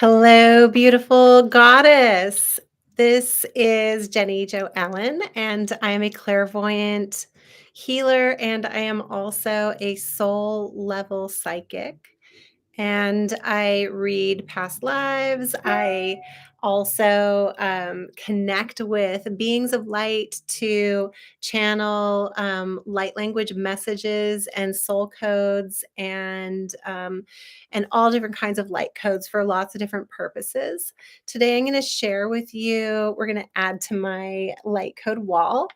Hello, beautiful goddess. This is Jenny Jo Ellen, and I am a clairvoyant healer, and I am also a soul level psychic. And I read past lives. I also connect with beings of light to channel light language messages and soul codes and all different kinds of light codes for lots of different purposes. Today, I'm going to share with you. We're going to add to my light code wall,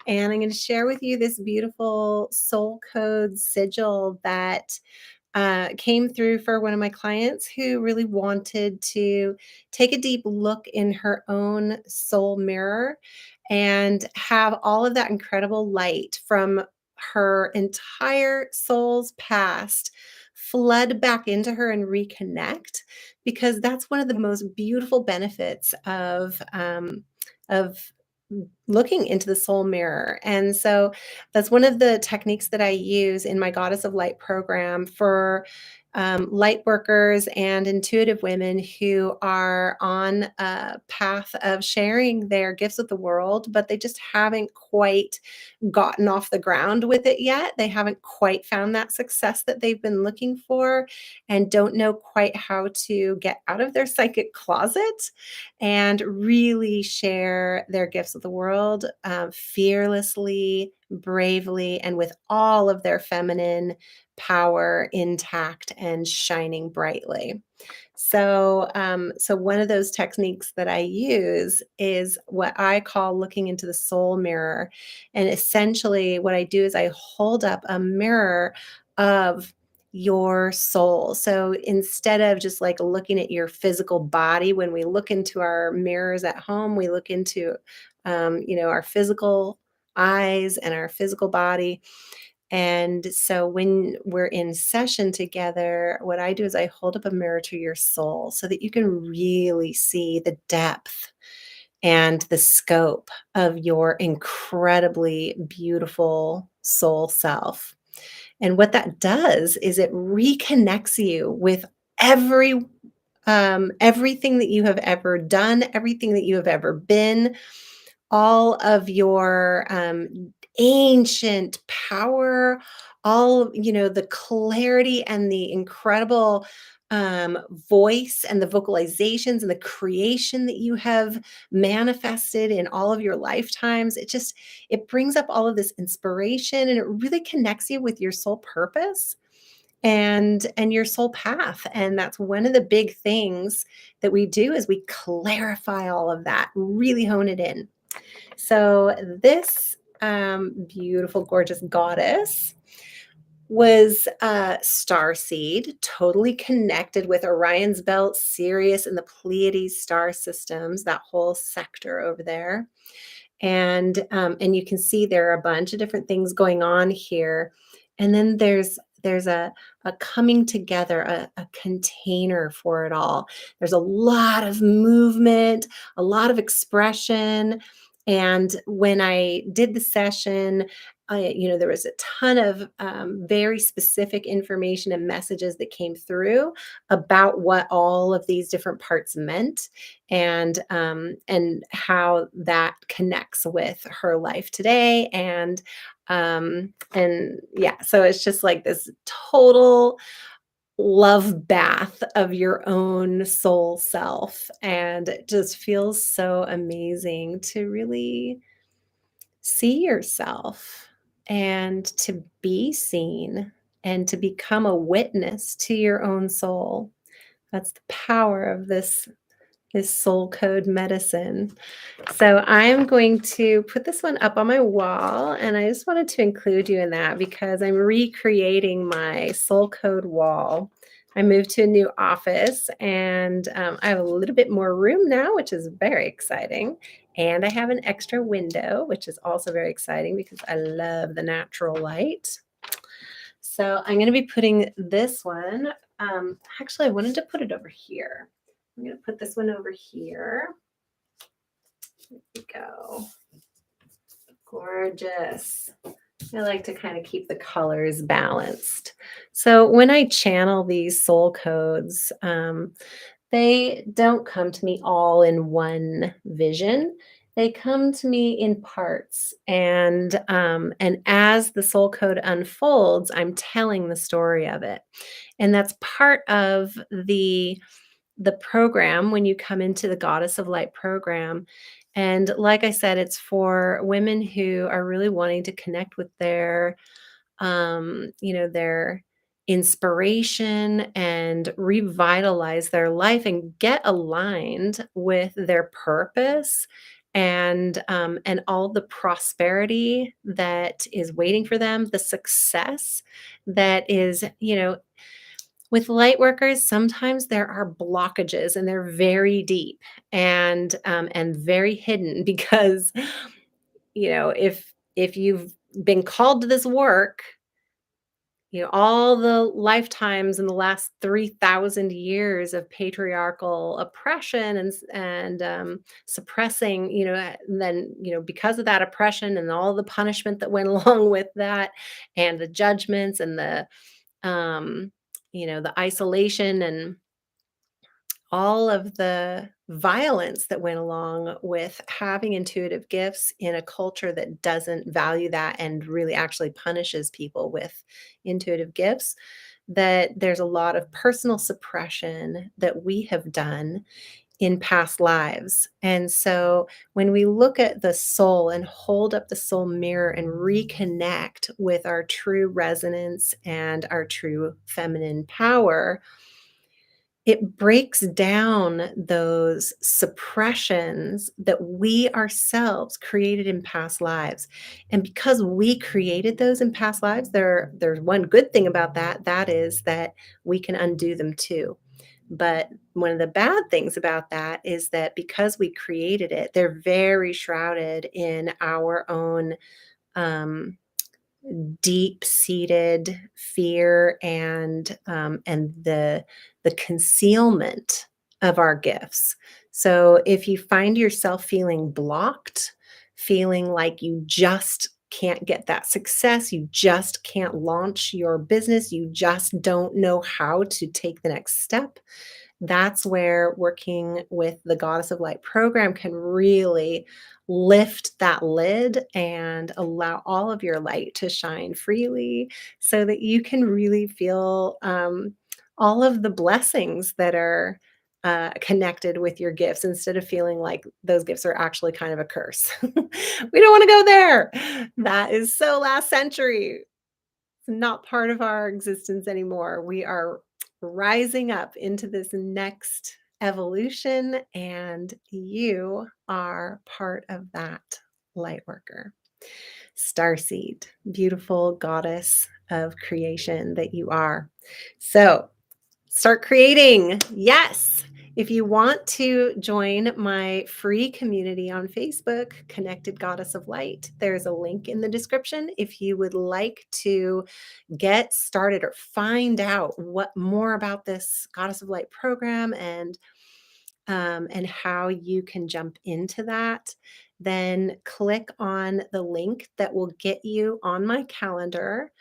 and I'm going to share with you this beautiful soul code sigil that came through for one of my clients who really wanted to take a deep look in her own soul mirror and have all of that incredible light from her entire soul's past flood back into her and reconnect, because that's one of the most beautiful benefits of looking into the soul mirror. And so that's one of the techniques that I use in my Goddess of Light program for light workers and intuitive women who are on a path of sharing their gifts with the world, but they just haven't quite gotten off the ground with it yet. They haven't quite found that success that they've been looking for and don't know quite how to get out of their psychic closet and really share their gifts with the world fearlessly, bravely, and with all of their feminine power intact and shining brightly. So one of those techniques that I use is what I call looking into the soul mirror. And essentially, what I do is I hold up a mirror of your soul. So instead of just like looking at your physical body, when we look into our mirrors at home, we look into, our physical eyes and our physical body. And so when we're in session together, what I do is I hold up a mirror to your soul so that you can really see the depth and the scope of your incredibly beautiful soul self. And what that does is it reconnects you with everything that you have ever done, everything that you have ever been, all of your ancient power, all, the clarity and the incredible voice and the vocalizations and the creation that you have manifested in all of your lifetimes. It brings up all of this inspiration, and it really connects you with your soul purpose and your soul path. And that's one of the big things that we do is we clarify all of that, really hone it in. So this beautiful, gorgeous goddess was Starseed, totally connected with Orion's belt, Sirius, and the Plieadies Star Systems, that whole sector over there. And you can see there are a bunch of different things going on here. And then there's a coming together, a container for it all. There's a lot of movement, a lot of expression. And when I did the session, there was a ton of very specific information and messages that came through about what all of these different parts meant, and how that connects with her life today. And yeah, so it's just like this total love bath of your own soul self, and it just feels so amazing to really see yourself and to be seen and to become a witness to your own soul. That's the power of this soul code medicine. So I'm going to put this one up on my wall, and I just wanted to include you in that because I'm recreating my soul code wall. I moved to a new office, and I have a little bit more room now, which is very exciting. And I have an extra window, which is also very exciting because I love the natural light. So I'm going to be putting this one. Actually, I wanted to put it over here. I'm going to put this one over here. There we go. Gorgeous. I like to kind of keep the colors balanced. So when I channel these soul codes, They don't come to me all in one vision. They come to me in parts, and as the soul code unfolds, I'm telling the story of it, and that's part of the program when you come into the Goddess of Light program. And like I said, it's for women who are really wanting to connect with their inspiration and revitalize their life and get aligned with their purpose and all the prosperity that is waiting for them, the success that is, with light workers, sometimes there are blockages and they're very deep and very hidden because if you've been called to this work, all the lifetimes in the last 3,000 years of patriarchal oppression and suppressing, and then, because of that oppression and all the punishment that went along with that, and the judgments and um, the isolation and all of the violence that went along with having intuitive gifts in a culture that doesn't value that and really actually punishes people with intuitive gifts, that there's a lot of personal suppression that we have done in past lives. And so when we look at the soul and hold up the soul mirror and reconnect with our true resonance and our true feminine power, it breaks down those suppressions that we ourselves created in past lives. And because we created those in past lives, there's one good thing about that, that is that we can undo them too. But one of the bad things about that is that because we created it, they're very shrouded in our own um, deep-seated fear and the concealment of our gifts. So if you find yourself feeling blocked, feeling like you just can't get that success, you just can't launch your business, you just don't know how to take the next step, that's where working with the Goddess of Light program can really lift that lid and allow all of your light to shine freely so that you can really feel all of the blessings that are connected with your gifts instead of feeling like those gifts are actually kind of a curse. We don't want to go there. That is so last century, not part of our existence anymore. We are rising up into this next evolution, and you are part of that light worker. Starseed, beautiful goddess of creation that you are. So, start creating. Yes. If you want to join my free community on Facebook, Connected Goddess of Light, there's a link in the description. If you would like to get started or find out what more about this Goddess of Light program and how you can jump into that, then click on the link that will get you on my calendar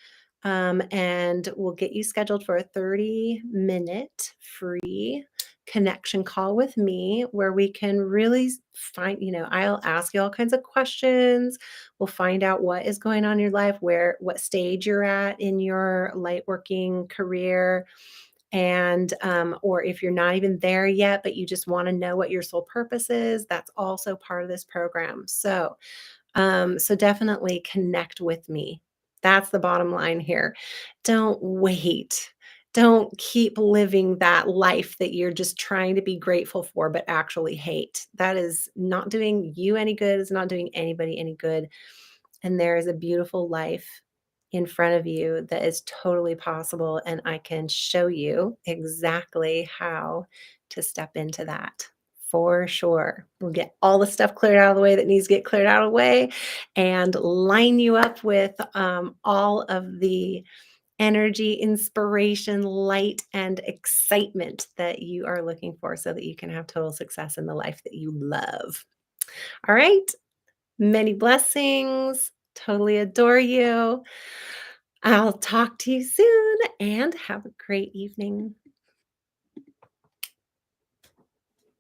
and we'll get you scheduled for a 30-minute free connection call with me where we can really find, I'll ask you all kinds of questions. We'll find out what is going on in your life, what stage you're at in your light working career. And or if you're not even there yet, but you just want to know what your soul purpose is, that's also part of this program. So definitely connect with me. That's the bottom line here. Don't wait. Don't keep living that life that you're just trying to be grateful for, but actually hate. That is not doing you any good. It's not doing anybody any good. And there is a beautiful life in front of you that is totally possible. And I can show you exactly how to step into that for sure. We'll get all the stuff cleared out of the way that needs to get cleared out of the way and line you up with all of the energy, inspiration, light, and excitement that you are looking for so that you can have total success in the life that you love. All right. Many blessings. Totally adore you. I'll talk to you soon and have a great evening.